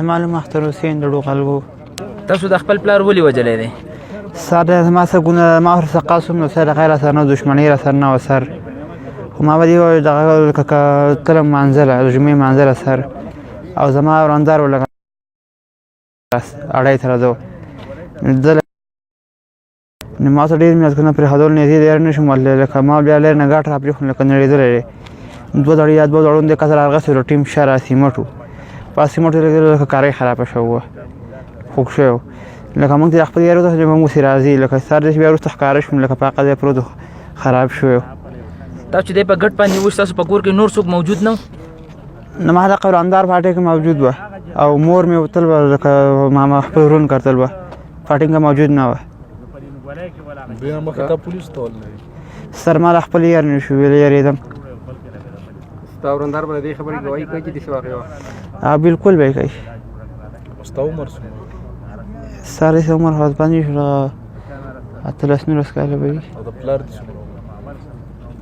معلوم اختر حسین د ډوغلګو. تاسو د خپل پلار ولې وجلی دی؟ سر زما څه ګناه ما ورسره قاسم نو سر غیر سره نه دښمنۍ را سره نه و سر خو ما به دې وویل دغه که تلم منزله د جمعې منزله سر او زما وراندار ولګه اړی ته راځو نو ما ته ډېر مینتونه پرېښودل نږدې دی نه شم ورتللی لکه ما بیا لرې نه ګاټ را پرېښود لکه نړېدلی دی 2 دړې یا 2 دړوندې کس راغسې ټیم شا را سیمټ و په سیمټ لګېدلو لکه کارۍ خرابه شوې وه خوږ شوی و لکه موږ ته خپل یار وته موږ اوسې راځي لکه سر داسې بیا وروسته ښکاره شوم لکه په هغه ځای پروت خراب شوی و. تاسو چې دی په ګټ باندې وش تاسو په کور کې نور څوک موجود نه و؟ نه ما دغه وراندار پاټۍ کې موجود وه او مور مې وتل به لکه ما خپل ورون کتل به پاټۍ کې موجود نه وه. سر ما له خپل یار نه شو ویلی یارېدم. ستا ورندار به د دې خبرې ګواهي کوي چې داسې واقع وه؟ بالکل به یې کوي. ستا عمر څومره؟ سر یې عمر خلاص باندې شو 18-19 کاله به وي. او د پلار دې څومره؟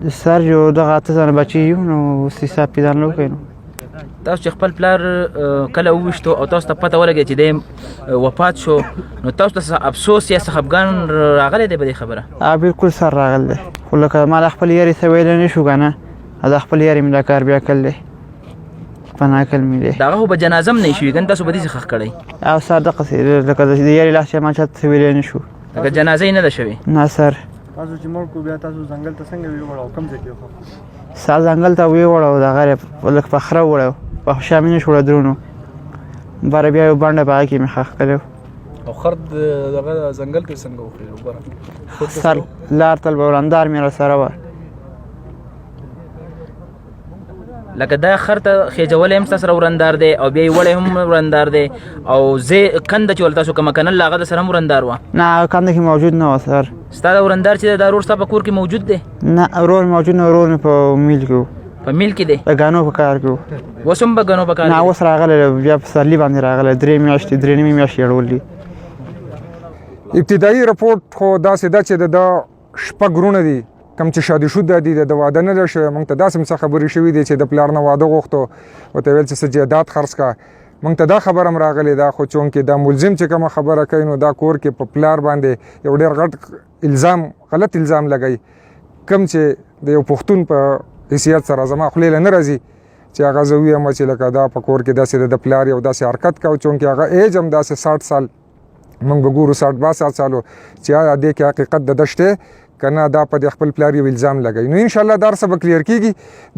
د سر یو دغه 8 ځانه بچي یو نو اوس حساب پې ځان نه وکړئ نو. تاسو چې خپل پلار کله وویشتو او تاسو ته پته ولګېده چې دی وفات شو نو تاسو ته څه افسوس یا څه خفګان راغلی دی په دې خبره؟ بالکل سر راغلی دی خو لکه ما د خپل یارې څه ویلی نه شو که نه د خپل یارې مې دا کار بیا کړی دی په ناکل مې دی. د هغه خو به جنازه هم نه شوي که نه تاسو به داسې ښخ کړی؟ او سر دقسې لکه د یارې لاس چې ما چاته څه ویلی نه شو لکه جنازه یې نه ده شوې؟ نه سر. تاسو چې مړ کړو بیا تاسو ځنګل ته څنګه ویوړه او کوم ځای کې وخوړه؟ سر ځنګل ته ویوړه دغه لږ په خره وړه په شا مې نه شو وړه درونو باره بیا یو بنډه په هغه کې مې ښخ کړی او خر دغه ځنګل کې څنګه وخوري؟ سر لار تل به وراندار مې راسره وه. لکه دا خر ته خېجولی هم ستا سره ورندار دی او بیا یې وړی هم ورندار دی او کنده چې ول تاسو کومه کنله هغه د سره هم ورندار وه؟ نه کنده کې موجود نه وه سر. ستا د ورندار چې دی دا ورور ستا په کور کې موجود دی؟ نه ورور موجود نه ورور مې په میل کې و. په میل کې دی؟ د ګانو په کار کې و. اوس هم په ګنو په کار کې؟ نه اوس راغلی بیا په سرلي باندې راغلی 3 میاشتې 3 نیمې میاشتې یې اړولي. ابتدایي رپورټ خو داسې ده چې د 6 وروڼه دي کوم چې شادي شوده دي د واده نه ده شوی. موږ ته داسې څه خبرې شوي دي چې د پلار نه واده غوښتو ورته ویل چې څه جایداد خرڅ کړه. موږ ته دا خبره هم راغلې ده خو چونکې دا ملزم چې کومه خبره کوي نو دا کور کې په پلار باندې یو ډېر غټ غلط الزام لګوي کوم چې د یو پښتون په حیثیت سره زما خولې له نه راځي چې هغه زه ووایم چې لکه دا په کور کې داسې د پلار یو داسې حرکت کوو چونکې هغه ایج هم داسې 60 سال موږ به ګورو 60-62 سالو چې آیا دې کې حقیقت د ده شته که نه دا په د خپل پلار یو الزام لګوي. نو انشاءالله دا هر څه به کلیر کېږي.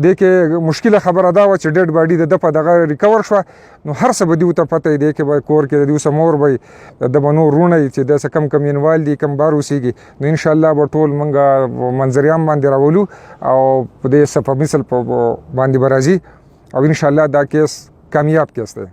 دې کې مشکله خبره دا وه چې ډیډ باډي د ده په دغه ریکور شوه نو هر څه به دې ورته پته وي. دې کې به کور کې د دې اوسه مور به د ده به نور وروڼه وي چې داسې کم مینوال دي کم بار اوسېږي نو انشاءالله به ټول موږ منظریان باندې راولو او په دې څه په مثل په باندې به راځي او انشاءالله دا کیس کامیاب کیس دی.